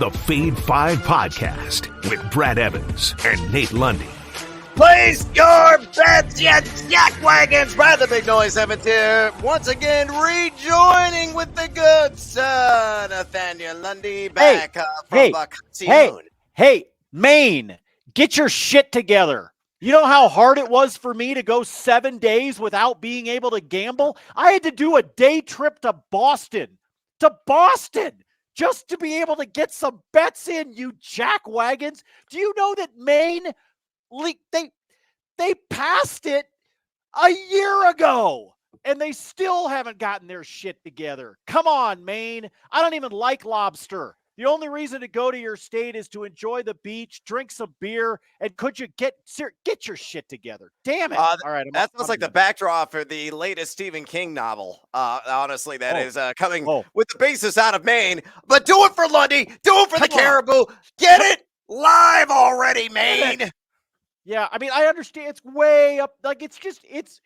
the Fade 5 podcast with Brad Evans and Nate Lundy. Place your bets, you jackwagons. Brad the Big Noise Evans here. Once again, rejoining with the good son, Nathaniel Lundy, back from Vacacion. Hey, Maine, get your shit together. You know how hard it was for me to go 7 days without being able to gamble? I had to do a day trip to Boston, just to be able to get some bets in, you jackwagons. Do you know that Maine, they passed it a year ago, and they still haven't gotten their shit together? Come on, Maine. I don't even like lobster. The only reason to go to your state is to enjoy the beach, drink some beer, and could you get your shit together? Damn it. All right. That sounds like the backdrop for the latest Stephen King novel. Honestly, that is coming with the basis out of Maine. But do it for Lundy. Do it for the Caribou. Get it live already, Maine. Yeah, I mean, I understand it's way up. Like, it's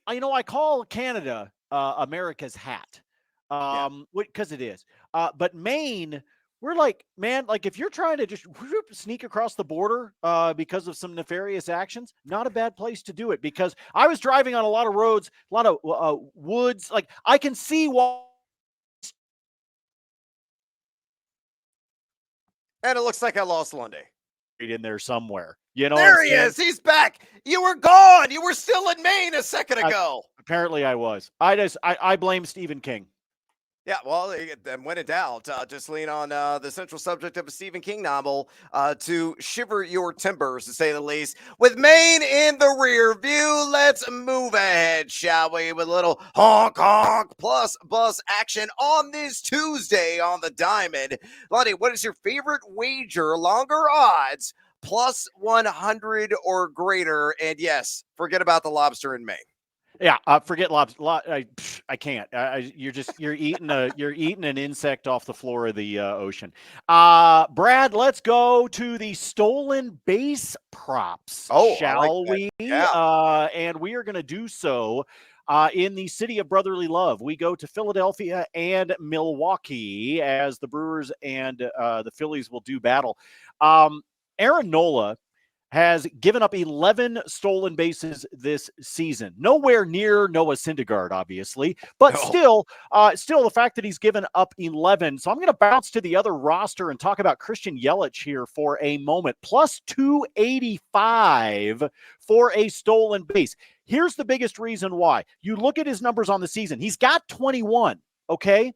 I call Canada America's hat. Because it is. But Maine, we're like, man, like if you're trying to just sneak across the border because of some nefarious actions, not a bad place to do it. Because I was driving on a lot of roads, a lot of woods. Like I can see why. And it looks like I lost Lundy. In there somewhere. You know, there he is. He's back. You were gone. You were still in Maine a second ago. Apparently I was. I blame Stephen King. Yeah, well, when in doubt, just lean on the central subject of a Stephen King novel to shiver your timbers, to say the least. With Maine in the rear view, let's move ahead, shall we? With a little honk, honk, plus bus action on this Tuesday on the Diamond. Lundy, what is your favorite wager? Longer odds, plus 100 or greater. And yes, forget about the lobster in Maine. Yeah, forget lobster. I can't. You're eating an insect off the floor of the ocean. Brad, let's go to the stolen base props. Shall we? Yeah. And we are going to do so in the city of brotherly love. We go to Philadelphia and Milwaukee as the Brewers and the Phillies will do battle. Aaron Nola has given up 11 stolen bases this season. Nowhere near Noah Syndergaard, obviously, but still the fact that he's given up 11. So I'm going to bounce to the other roster and talk about Christian Yelich here for a moment. Plus 285 for a stolen base. Here's the biggest reason why. You look at his numbers on the season. He's got 21, okay?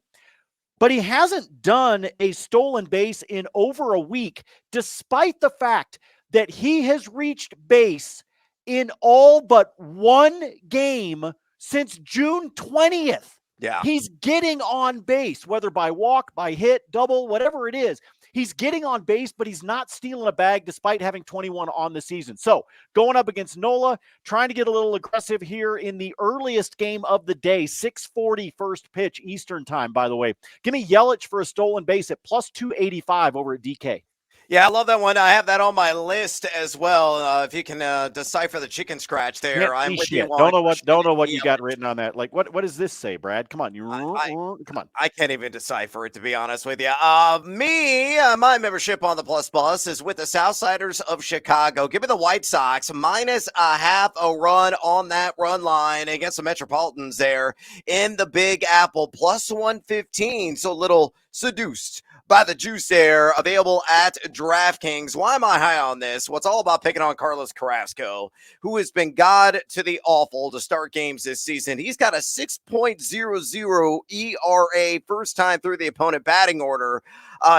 But he hasn't done a stolen base in over a week, despite the fact that he has reached base in all but one game since June 20th. Yeah. He's getting on base, whether by walk, by hit, double, whatever it is. He's getting on base, but he's not stealing a bag despite having 21 on the season. So going up against Nola, trying to get a little aggressive here in the earliest game of the day, 6:40 first pitch Eastern time, by the way. Give me Yelich for a stolen base at plus 285 over at DK. Yeah, I love that one. I have that on my list as well. If you can decipher the chicken scratch there, I'm with you. Don't know what you got written on that. Like, what does this say, Brad? Come on, come on. I can't even decipher it, to be honest with you. My membership on the Plus Bus is with the Southsiders of Chicago. Give me the White Sox minus a half a run on that run line against the Metropolitans there in the Big Apple, plus 115. So a little seduced by the juice there, available at DraftKings. Why am I high on this? Well, it's all about picking on Carlos Carrasco, who has been god to the awful to start games this season. He's got a 6.00 ERA first time through the opponent batting order.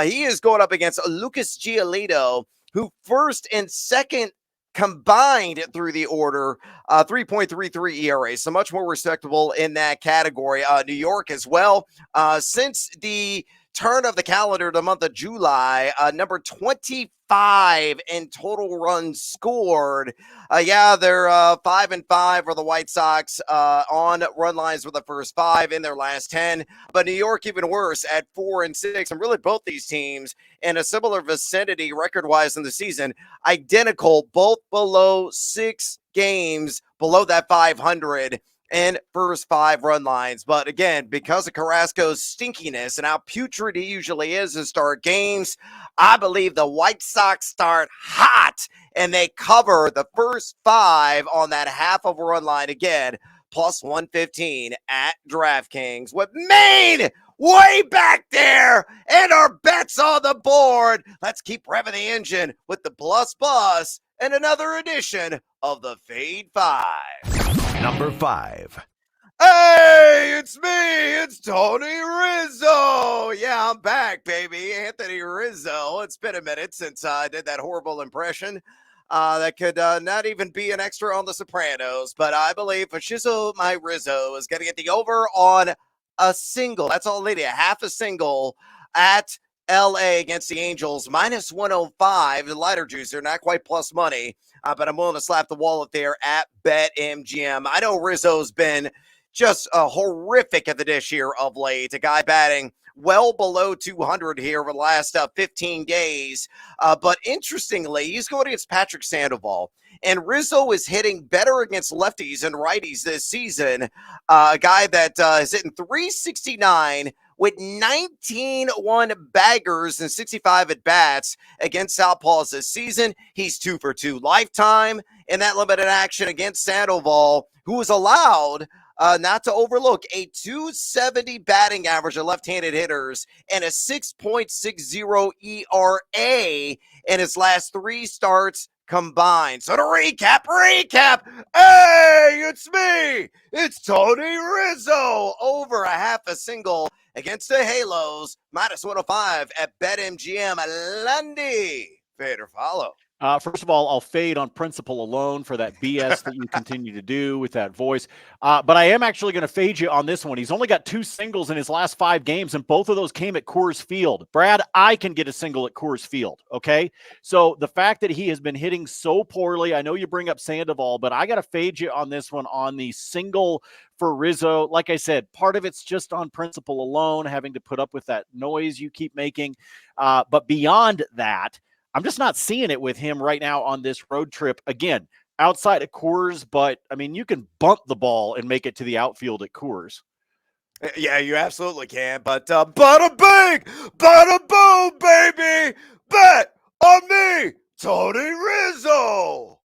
He is going up against Lucas Giolito, who first and second combined through the order, 3.33 ERA, so much more respectable in that category. New York as well. Since the turn of the calendar, the month of July, number 25 in total runs scored. They're 5-5 for the White Sox on run lines with the first 5 in their last 10. But New York even worse at 4-6. And really both these teams in a similar vicinity record-wise in the season, identical, both below 6 games below that 500. in first 5 run lines. But again, because of Carrasco's stinkiness and how putrid he usually is to start games, I believe the White Sox start hot and they cover the first 5 on that half of a run line again, plus 115 at DraftKings with Maine way back there and our bets on the board. Let's keep revving the engine with the Plus Bus and another edition of the Fade 5. Number 5. Hey, it's me. It's Tony Rizzo. Yeah, I'm back, baby. Anthony Rizzo. It's been a minute since I did that horrible impression. That could not even be an extra on The Sopranos, but I believe Fashizo my Rizzo is going to get the over on a single. That's all they need, a half a single at LA against the Angels, minus 105. The lighter juicer, not quite plus money, but I'm willing to slap the wallet there at BetMGM. I know Rizzo's been just horrific at the dish here of late. A guy batting well below 200 here over the last 15 days. But interestingly, he's going against Patrick Sandoval. And Rizzo is hitting better against lefties and righties this season. A guy that is hitting 369 with 19-1 baggers and 65 at-bats against Southpaws this season. He's 2 for 2 lifetime in that limited action against Sandoval, who was allowed not to overlook a 270 batting average of left-handed hitters and a 6.60 ERA in his last 3 starts combined. So to recap, hey, it's me. It's Tony Rizzo over a half a single against the Halos, minus 105 at BetMGM. Lundy, fade or follow? First of all, I'll fade on principle alone for that BS that you continue to do with that voice. But I am actually going to fade you on this one. He's only got 2 singles in his last 5 games, and both of those came at Coors Field. Brad, I can get a single at Coors Field, okay? So the fact that he has been hitting so poorly, I know you bring up Sandoval, but I got to fade you on this one on the single for Rizzo. Like I said, part of it's just on principle alone, having to put up with that noise you keep making. But beyond that, I'm just not seeing it with him right now on this road trip. Again, outside of Coors, but, I mean, you can bunt the ball and make it to the outfield at Coors. Yeah, you absolutely can. But bada bing, bada boom, baby. Bet on me, Tony Rizzo.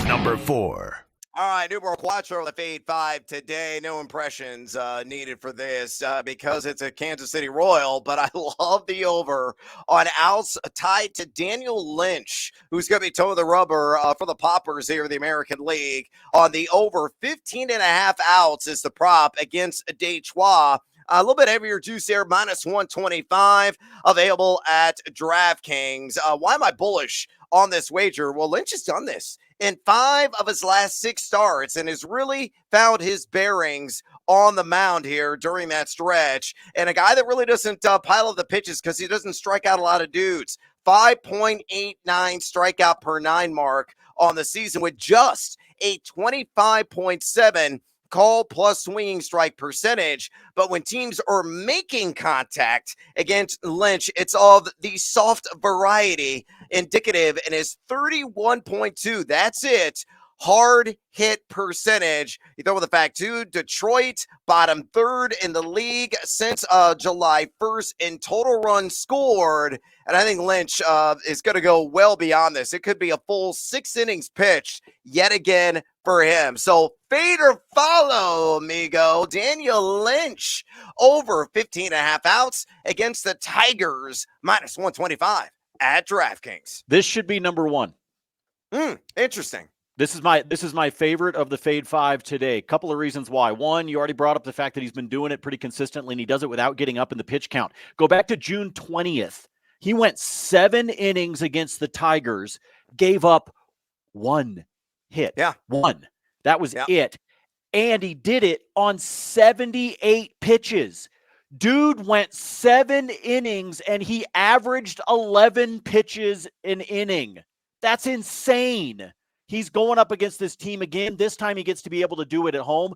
Number 4. All right, numero cuatro, the Fade 5 today. No impressions needed for this because it's a Kansas City Royal, but I love the over on outs tied to Daniel Lynch, who's going to be toeing the rubber for the Poppers here in the American League. On the over, 15.5 outs is the prop against Detroit. A little bit heavier juice there, minus 125, available at DraftKings. Why am I bullish on this wager? Well, Lynch has done this in 5 of his last 6 starts and has really found his bearings on the mound here during that stretch. And a guy that really doesn't pile up the pitches because he doesn't strike out a lot of dudes. 5.89 strikeout per 9 mark on the season with just a 25.7 call plus swinging strike percentage. But when teams are making contact against Lynch, it's of the soft variety, indicative in his 31.2. That's it. Hard hit percentage. You throw with the fact too, Detroit bottom 3rd in the league since July 1st in total runs scored. And I think Lynch is going to go well beyond this. It could be a full 6 innings pitched yet again for him. So fade or follow, amigo. Daniel Lynch over 15.5 outs against the Tigers, minus 125 at DraftKings. This should be number 1. Interesting. This is my favorite of the Fade 5 today. Couple of reasons why. One, you already brought up the fact that he's been doing it pretty consistently, and he does it without getting up in the pitch count. Go back to June 20th. He went 7 innings against the Tigers, gave up 1 hit. Yeah. 1. That was it. And he did it on 78 pitches. Dude went 7 innings, and he averaged 11 pitches an inning. That's insane. He's going up against this team again. This time he gets to be able to do it at home.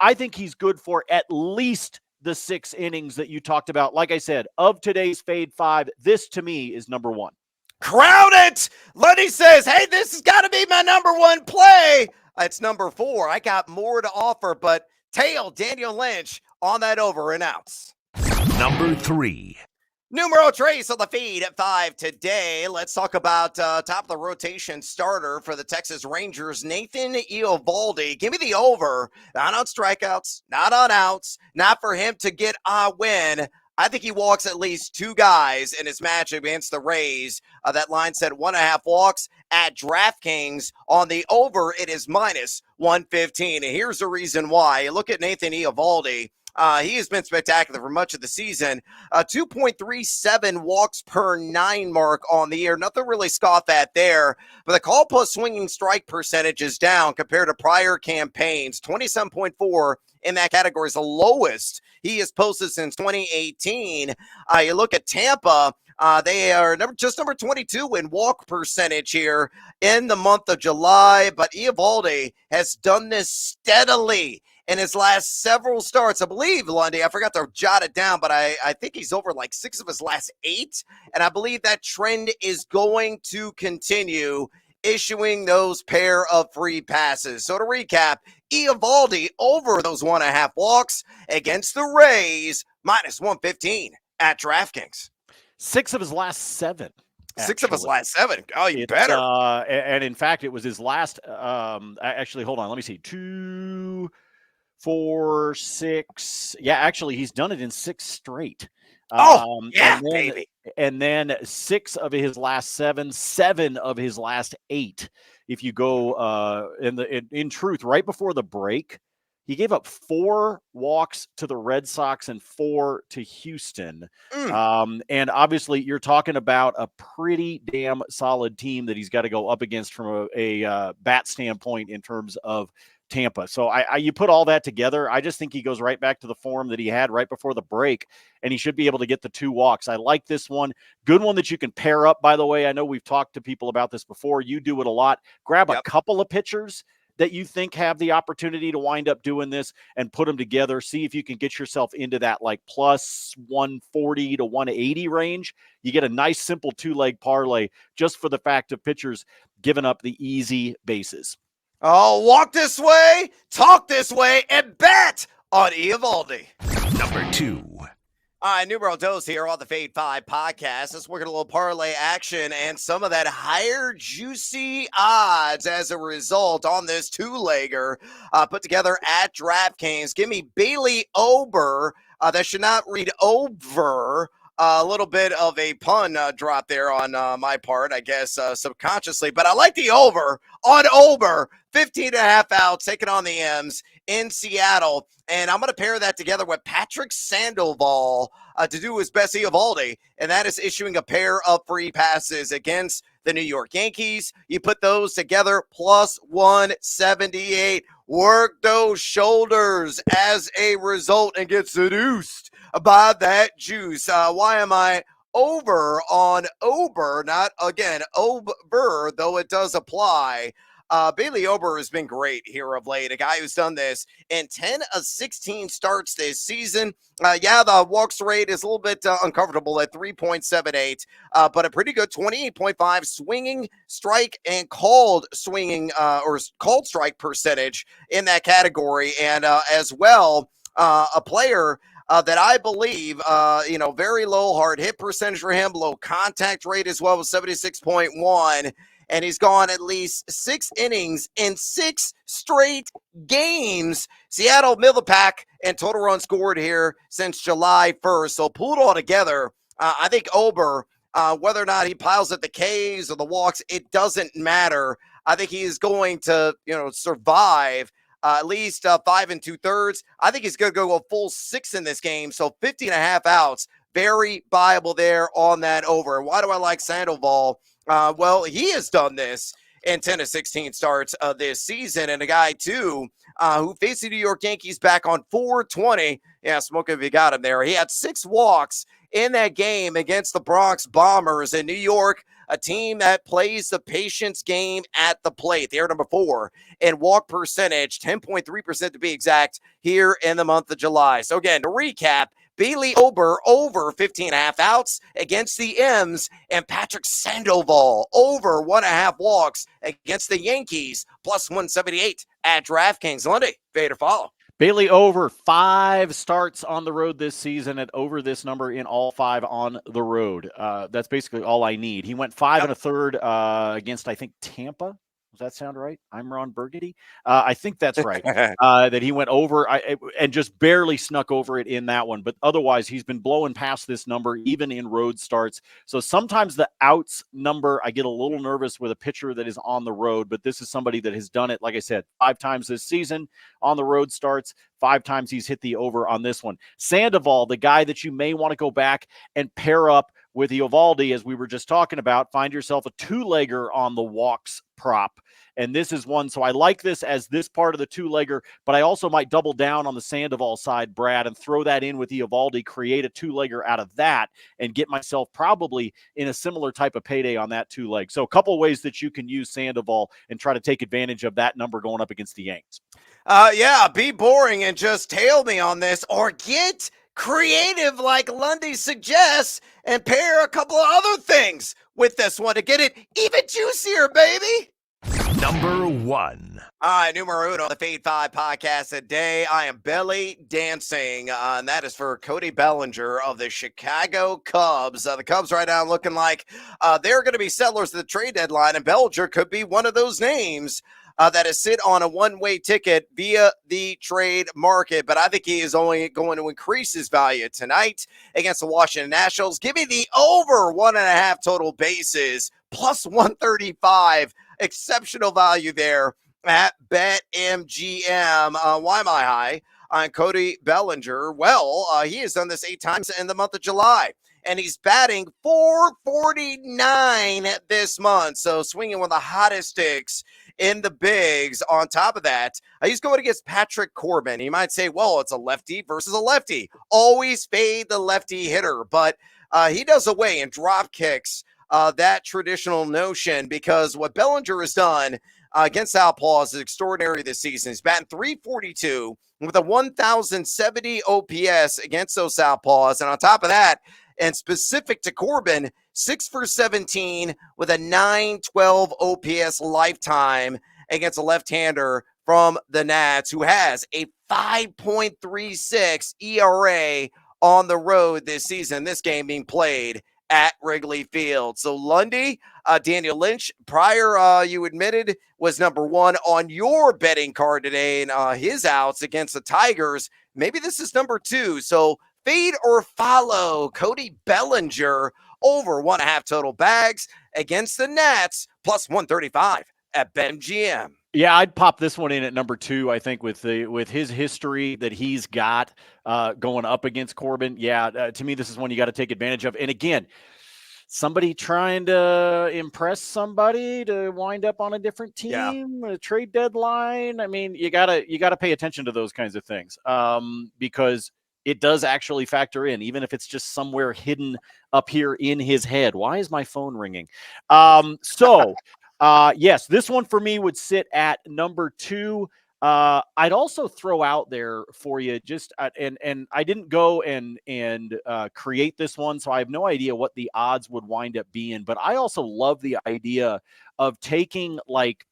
I think he's good for at least the 6 innings that you talked about. Like I said, of today's Fade 5, this to me is number 1. Crown it! Lundy says, hey, this has got to be my number 1 play. It's number 4. I got more to offer, but tail Daniel Lynch on that over and outs. Number 3. Numero Trace on the feed at 5 today. Let's talk about top of the rotation starter for the Texas Rangers, Nathan Eovaldi. Give me the over, not on strikeouts, not on outs, not for him to get a win. I think he walks at least 2 guys in his match against the Rays. That line said 1.5 walks at DraftKings. On the over, it is minus 115. And here's the reason why. You look at Nathan Eovaldi. He has been spectacular for much of the season. 2.37 walks per 9 mark on the year. Nothing really scoff at there. But the call plus swinging strike percentage is down compared to prior campaigns. 27.4 in that category is the lowest he has posted since 2018. You look at Tampa. They are number 22 in walk percentage here in the month of July. But Eovaldi has done this steadily in his last several starts. I believe, Lundy, I forgot to jot it down, but I think he's over like 6 of his last 8. And I believe that trend is going to continue, issuing those pair of free passes. So to recap, Eovaldi over those 1.5 walks against the Rays, minus 115 at DraftKings. 6 of his last 7. 6 of his last 7. Oh, you better. And in fact, it was his last. Actually, hold on. Let me see. 2, 4, 6. Yeah, actually, he's done it in 6 straight. Baby. And then 6 of his last 7, 7 of his last 8. If you go in truth, right before the break, he gave up 4 walks to the Red Sox and 4 to Houston. And obviously, you're talking about a pretty damn solid team that he's got to go up against from a bat standpoint in terms of Tampa. So you put all that together, I just think he goes right back to the form that he had right before the break, and he should be able to get the 2 walks. I like this one. Good one that you can pair up, by the way. I know we've talked to people about this before. You do it a lot. Grab a couple of pitchers that you think have the opportunity to wind up doing this and put them together. See if you can get yourself into that like plus 140 to 180 range. You get a nice, simple 2-leg parlay just for the fact of pitchers giving up the easy bases. Oh, walk this way, talk this way, and bet on Eovaldi. Number 2. Numero Dos here on the Fade 5 podcast. Let's work at a little parlay action and some of that higher juicy odds as a result on this 2-legger put together at DraftKings. Give me Bailey Ober. That should not read over. A little bit of a pun drop there on my part, I guess, subconsciously. But I like the over on Ober. 15.5 outs, taking on the M's in Seattle. And I'm going to pair that together with Patrick Sandoval to do his best Eovaldi, and that is issuing a pair of free passes against the New York Yankees. You put those together, plus 178. Work those shoulders as a result and get seduced by that juice. Why am I over on Ober? Not, again, over, though it does apply. Bailey Ober has been great here of late. A guy who's done this in 10 of 16 starts this season. The walks rate is a little bit uncomfortable at 3.78, but a pretty good 28.5 swinging strike and called swinging or called strike percentage in that category. And as well, a player that I believe, very low hard hit percentage for him, low contact rate as well with 76.1. And he's gone at least 6 innings in 6 straight games. Seattle, middle of the pack, and total runs scored here since July 1st. So pulled all together, I think Ober, whether or not he piles at the Ks or the walks, it doesn't matter. I think he is going to, survive at least 5 2/3. I think he's going to go a full 6 in this game. So 50.5 outs, very viable there on that over. Why do I like Sandoval? Well, he has done this in 10 of 16 starts of this season. And a guy, too, who faced the New York Yankees back on 4/20. Yeah, smoke if you got him there. He had 6 walks in that game against the Bronx Bombers in New York, a team that plays the patience game at the plate. They're number 4 in walk percentage, 10.3% to be exact, here in the month of July. So, again, to recap, Bailey Ober over 15.5 outs against the M's, and Patrick Sandoval over 1.5 walks against the Yankees, plus 178 at DraftKings. Lundy, fade or follow? Bailey over 5 starts on the road this season at over this number in all 5 on the road. That's basically all I need. He went 5 1/3 against, I think, Tampa. Does that sound right? I'm Ron Burgundy. I think that's right. That he went over and just barely snuck over it in that one. But otherwise, he's been blowing past this number, even in road starts. So sometimes the outs number, I get a little nervous with a pitcher that is on the road. But this is somebody that has done it, like I said, 5 times this season on the road starts. 5 times he's hit the over on this one. Sandoval, the guy that you may want to go back and pair up with Eovaldi, as we were just talking about. Find yourself a 2-legger on the walks prop. And this is one, so I like this as this part of the 2-legger, but I also might double down on the Sandoval side, Brad, and throw that in with Eovaldi, create a 2-legger out of that, and get myself probably in a similar type of payday on that 2-leg. So a couple of ways that you can use Sandoval and try to take advantage of that number going up against the Yanks. Yeah, be boring and just tail me on this, or get creative like Lundy suggests and pair a couple of other things with this one to get it even juicier, baby. Number 1. All right, numero uno, the Fade 5 podcast today. I am belly dancing, and that is for Cody Bellinger of the Chicago Cubs. The Cubs right now looking like they're going to be settlers at the trade deadline, and Bellinger could be one of those names that is sit on a one-way ticket via the trade market. But I think he is only going to increase his value tonight against the Washington Nationals. Give me the over 1.5 total bases, plus 135. Exceptional value there at BetMGM. Why am I high on Cody Bellinger? Well, he has done this 8 times in the month of July, and he's batting .449 this month. So swinging one of the hottest sticks in the bigs. On top of that, he's going against Patrick Corbin. You might say, well, it's a lefty versus a lefty. Always fade the lefty hitter, but he does away and drop kicks that traditional notion, because what Bellinger has done against Southpaws is extraordinary this season. He's batting .342 with a 1,070 OPS against those Southpaws. And on top of that, and specific to Corbin, 6 for 17 with a 912 OPS lifetime against a left-hander from the Nats, who has a 5.36 ERA on the road this season. This game being played at Wrigley Field. So Lundy, Daniel Lynch, prior you admitted was number 1 on your betting card today, and his outs against the Tigers. Maybe this is number 2. So fade or follow Cody Bellinger over 1.5 total bags against the Nats, plus 135 at BetMGM. Yeah, I'd pop this one in at number 2. I think with his history that he's got going up against Corbin. Yeah, to me, this is one you got to take advantage of. And again, somebody trying to impress somebody to wind up on a different team, a trade deadline. I mean, you gotta pay attention to those kinds of things because it does actually factor in, even if it's just somewhere hidden up here in his head. Why is my phone ringing? Yes, this one for me would sit at number 2. I'd also throw out there for you just and I didn't go and create this one, so I have no idea what the odds would wind up being. But I also love the idea of taking like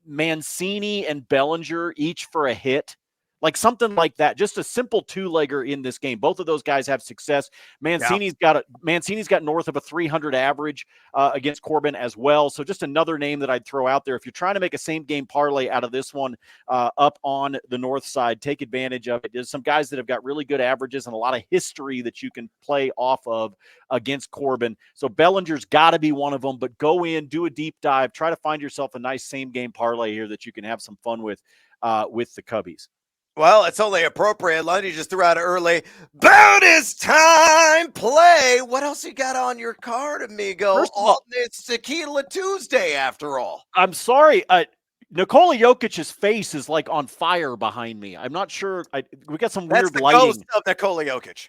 Mancini and Bellinger each for a hit. Like something like that, just a simple 2-legger in this game. Both of those guys have success. Mancini's got north of a 300 average against Corbin as well. So just another name that I'd throw out there. If you're trying to make a same game parlay out of this one up on the north side, take advantage of it. There's some guys that have got really good averages and a lot of history that you can play off of against Corbin. So Bellinger's got to be one of them, but go in, do a deep dive, try to find yourself a nice same game parlay here that you can have some fun with the Cubbies. Well, it's only appropriate. Lundy just threw out early. Bonus time play. What else you got on your card, amigo? It's Tequila Tuesday, after all. I'm sorry. Nikola Jokic's face is like on fire behind me. I'm not sure. We got some weird lighting. That's the ghost of Nikola Jokic.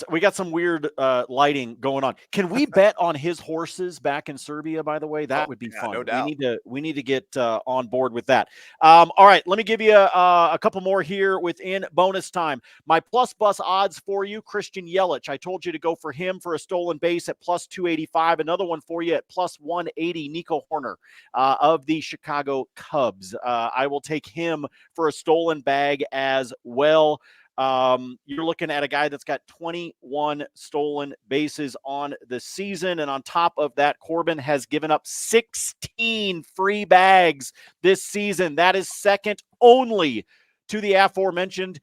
We got some weird lighting going on. Can we bet on his horses back in Serbia, by the way? That would be fun. No doubt. We need to get on board with that. All right, let me give you a couple more here within bonus time. My plus bus odds for you, Christian Yelich. I told you to go for him for a stolen base at plus 285. Another one for you at plus 180, Nico Horner of the Chicago Cubs. I will take him for a stolen bag as well. You're looking at a guy that's got 21 stolen bases on the season. And on top of that, Corbin has given up 16 free bags this season. That is second only to the aforementioned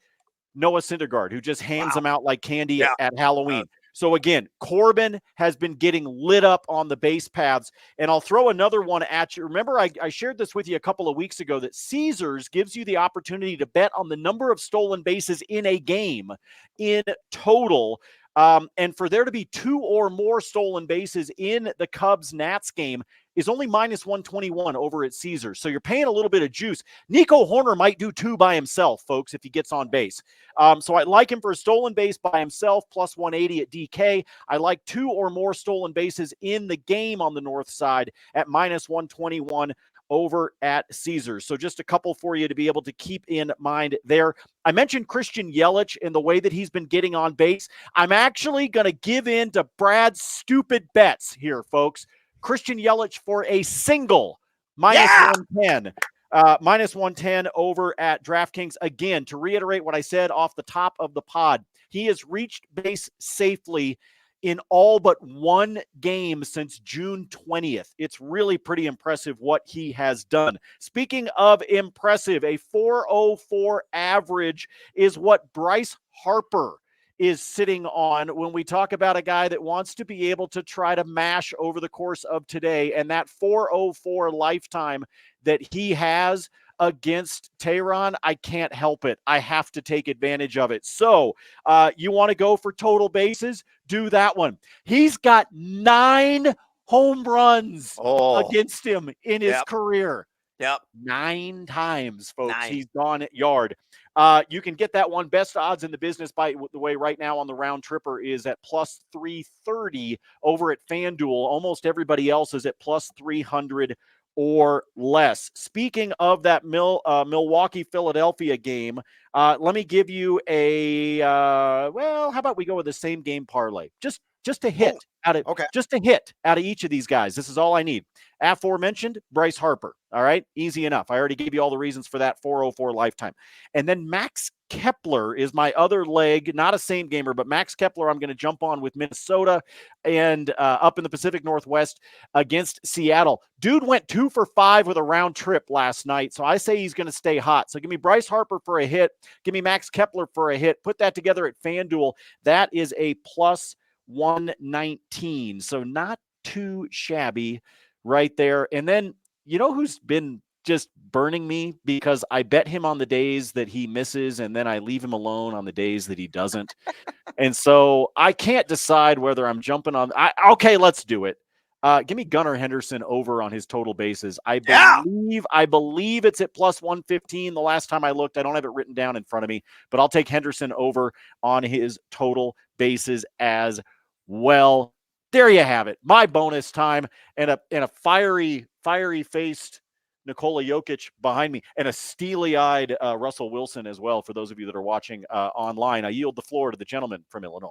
Noah Syndergaard, who just hands them out like candy at Halloween. So again, Corbin has been getting lit up on the base paths. And I'll throw another one at you. Remember, I shared this with you a couple of weeks ago that Caesars gives you the opportunity to bet on the number of stolen bases in a game in total. And for there to be 2 or more stolen bases in the Cubs-Nats game is only minus 121 over at Caesars. So you're paying a little bit of juice. Nico Horner might do 2 by himself, folks, if he gets on base. So I like him for a stolen base by himself, plus 180 at DK. I like 2 or more stolen bases in the game on the north side at minus 121 over at Caesars. So just a couple for you to be able to keep in mind there. I mentioned Christian Yelich and the way that he's been getting on base. I'm actually going to give in to Brad's stupid bets here, folks. Christian Yelich for a single, minus 110. Minus 110 over at DraftKings. Again, to reiterate what I said off the top of the pod, he has reached base safely in all but one game since June 20th. It's really pretty impressive what he has done. Speaking of impressive, a 404 average is what Bryce Harper is sitting on when we talk about a guy that wants to be able to try to mash over the course of today. And that 404 lifetime that he has against Tehran, I can't help it. I have to take advantage of it. So you want to go for total bases? Do that one. He's got 9 home runs against him in his career. 9 times, folks. He's gone at yard. You can get that one. Best odds in the business, by the way, right now on the round tripper is at plus 330 over at FanDuel. Almost everybody else is at plus 300 or less. Speaking of that Milwaukee-Philadelphia game, let me give you a, how about we go with the same game parlay? Just a hit just a hit out of each of these guys. This is all I need. Aforementioned Bryce Harper. All right. Easy enough. I already gave you all the reasons for that 404 lifetime. And then Max Kepler is my other leg, not a same gamer, but Max Kepler I'm going to jump on with Minnesota and up in the Pacific Northwest against Seattle. Dude went 2 for 5 with a round trip last night. So I say he's going to stay hot. So give me Bryce Harper for a hit. Give me Max Kepler for a hit. Put that together at FanDuel. That is a plus 119. So not too shabby right there. And then, you know who's been just burning me because I bet him on the days that he misses and then I leave him alone on the days that he doesn't. And so I can't decide whether I'm jumping on. Okay, let's do it. Give me Gunnar Henderson over on his total bases. I believe it's at plus 115 the last time I looked. I don't have it written down in front of me, but I'll take Henderson over on his total bases as well. There you have it. My bonus time and a fiery-faced Nikola Jokic behind me and a steely-eyed Russell Wilson as well for those of you that are watching online. I yield the floor to the gentleman from Illinois.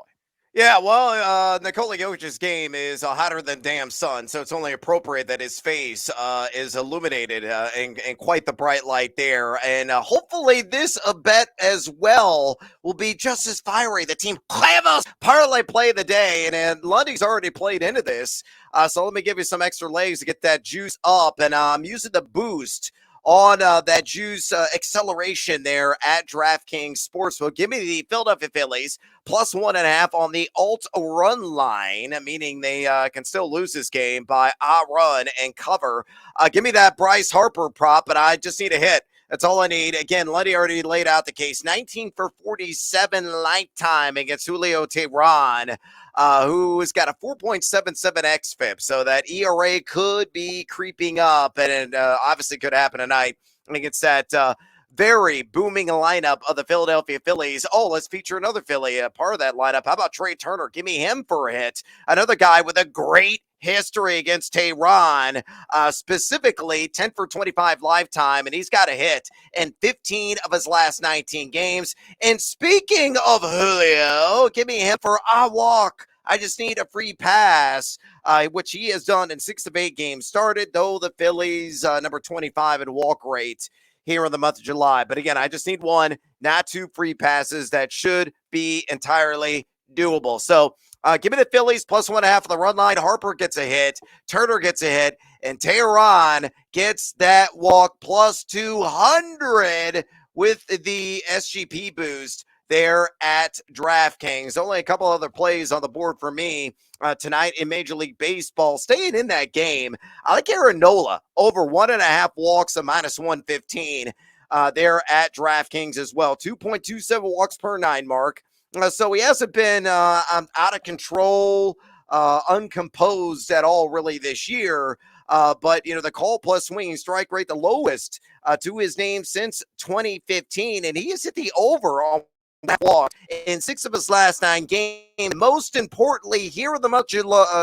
Yeah, well, Nikola Jokic's game is hotter than damn sun, so it's only appropriate that his face is illuminated in quite the bright light there. And hopefully this bet as well will be just as fiery. The team Clavos parlay play of the day, and Lundy's already played into this. So let me give you some extra legs to get that juice up, and I'm using the boost on that juice acceleration there at DraftKings Sportsbook. Give me the Philadelphia Phillies plus 1.5 on the alt run line, meaning they can still lose this game by a run and cover. Give me that Bryce Harper prop, but I just need a hit. That's all I need. Again, Lundy already laid out the case. 19 for 47 lifetime against Julio Tehran, who's got a 4.77 xFIP. So that ERA could be creeping up, and it obviously could happen tonight against that very booming lineup of the Philadelphia Phillies. Oh, let's feature another Philly, part of that lineup. How about Trey Turner? Give me him for a hit. Another guy with a great history against Tehran, specifically 10 for 25 lifetime, and he's got a hit in 15 of his last 19 games. And speaking of Julio, give me him for a walk. I just need a free pass, which he has done in 6 of 8 games started, though the Phillies, number 25 in walk rate here in the month of July. But again, I just need one, not 2 free passes. That should be entirely doable. So give me the Phillies plus 1.5 of the run line. Harper gets a hit, Turner gets a hit, and Tehran gets that walk plus 200 with the SGP boost there at DraftKings. Only a couple other plays on the board for me tonight in Major League Baseball. Staying in that game, I like Aaron Nola over 1.5 walks, a minus 115 there at DraftKings as well. 2.27 walks per 9 mark. So he hasn't been out of control, uncomposed at all really this year. But, the call plus swinging strike rate, the lowest to his name since 2015. And he has hit the over on that walk in 6 of his last 9 games. Most importantly, here in the month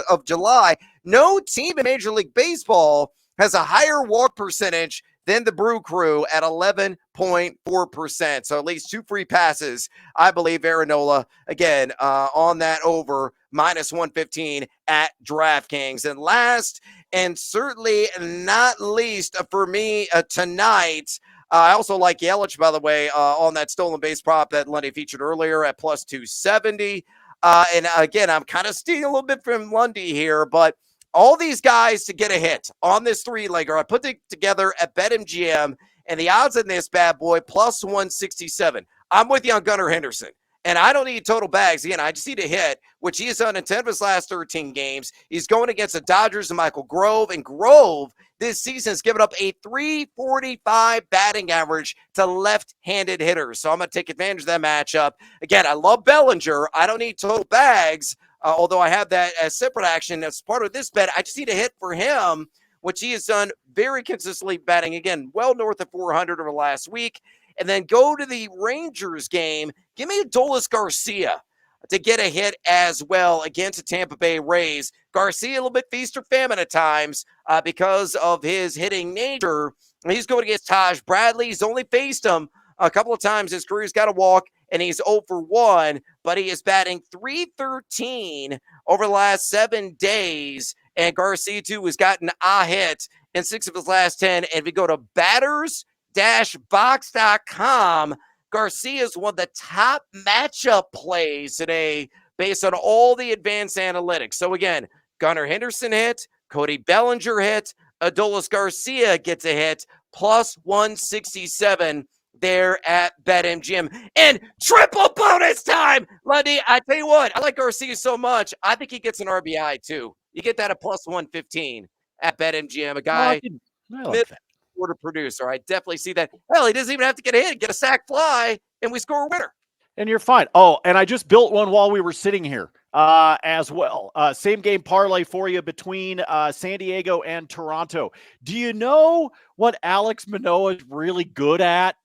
of July, no team in Major League Baseball has a higher walk percentage than the Brew Crew at 11.4%. So at least 2 free passes, I believe, Aaron Nola, again, on that over, minus 115 at DraftKings. And last, and certainly not least for me tonight, I also like Yelich, by the way, on that stolen base prop that Lundy featured earlier at plus 270. And again, I'm kind of stealing a little bit from Lundy here, but all these guys to get a hit on this 3-legger, I put it together at BetMGM, and the odds in this bad boy, plus 167. I'm with you on Gunnar Henderson. And I don't need total bags. Again, I just need a hit, which he has done in 10 of his last 13 games. He's going against the Dodgers and Michael Grove. And Grove this season has given up a 345 batting average to left-handed hitters. So I'm going to take advantage of that matchup. Again, I love Bellinger. I don't need total bags, although I have that as separate action as part of this bet. I just need a hit for him, which he has done very consistently, batting, again, well north of 400 over last week. And then go to the Rangers game. Give me Adolis Garcia to get a hit as well against the Tampa Bay Rays. Garcia, a little bit feast or famine at times because of his hitting nature. He's going against Taj Bradley. He's only faced him a couple of times. His career's got a walk, and he's 0 for 1, but he is batting .313 over the last 7 days. And Garcia, too, has gotten a hit in 6 of his last 10. And if we go to batters-box.com, Garcia's one of the top matchup plays today based on all the advanced analytics. So again, Gunnar Henderson hit, Cody Bellinger hit, Adolis Garcia gets a hit, plus 167 there at BetMGM. And triple bonus time! Lundy, I tell you what, I like Garcia so much, I think he gets an RBI too. You get that at plus 115 at BetMGM. A guy, mid-order producer. I definitely see that. Hell, he doesn't even have to get a hit, get a sac fly, and we score a winner. And you're fine. Oh, and I just built one while we were sitting here as well. Same game parlay for you between San Diego and Toronto. Do you know what Alex Manoah is really good at?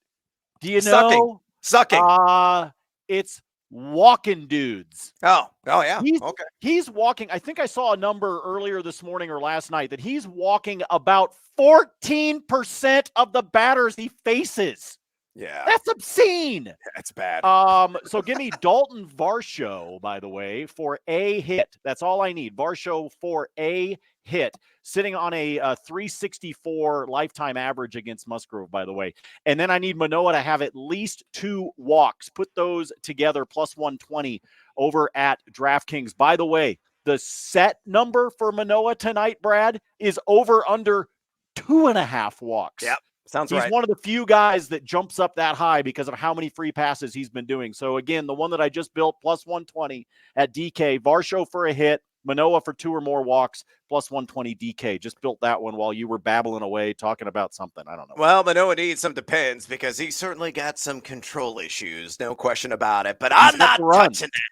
Do you know? Sucking. It's walking dudes. Oh yeah. Okay. He's walking. I think I saw a number earlier this morning or last night that he's walking about 14% of the batters he faces. Yeah. That's obscene. That's bad. So give me Dalton Varsho, by the way, for a hit. That's all I need. Varsho for a hit, sitting on a 364 lifetime average against Musgrove, by the way. And then I need Manoah to have at least 2 walks. Put those together, plus 120 over at DraftKings. By the way, the set number for Manoah tonight, Brad, is over under 2.5 walks. Yep. Sounds right. He's one of the few guys that jumps up that high because of how many free passes he's been doing. So again, the one that I just built, plus 120 at DK. Varsho for a hit, Manoah for 2 or more walks, plus 120 DK. Just built that one while you were babbling away talking about something. I don't know. Well, Manoah needs some depends because he's certainly got some control issues, no question about it. But I'm not touching that.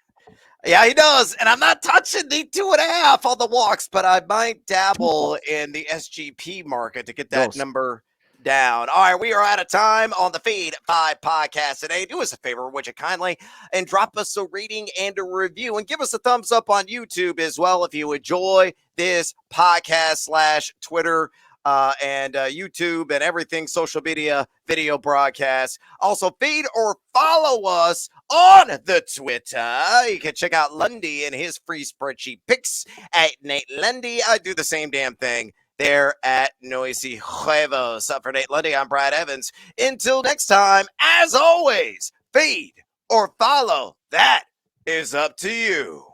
Yeah, he does. And I'm not touching the 2.5 on the walks, but I might dabble in the SGP market to get that number down. All right, we are out of time on the Feed 5 podcast today. Do us a favor, would you kindly, and drop us a rating and a review, and give us a thumbs up on YouTube as well if you enjoy this podcast / Twitter and YouTube and everything social media video broadcast. Also, feed or follow us on the Twitter. You can check out Lundy and his free spreadsheet picks at Nate Lundy. I do the same damn thing there at Noisy Huevos. Up for Nate Lundy, I'm Brad Evans. Until next time, as always, feed or follow. That is up to you.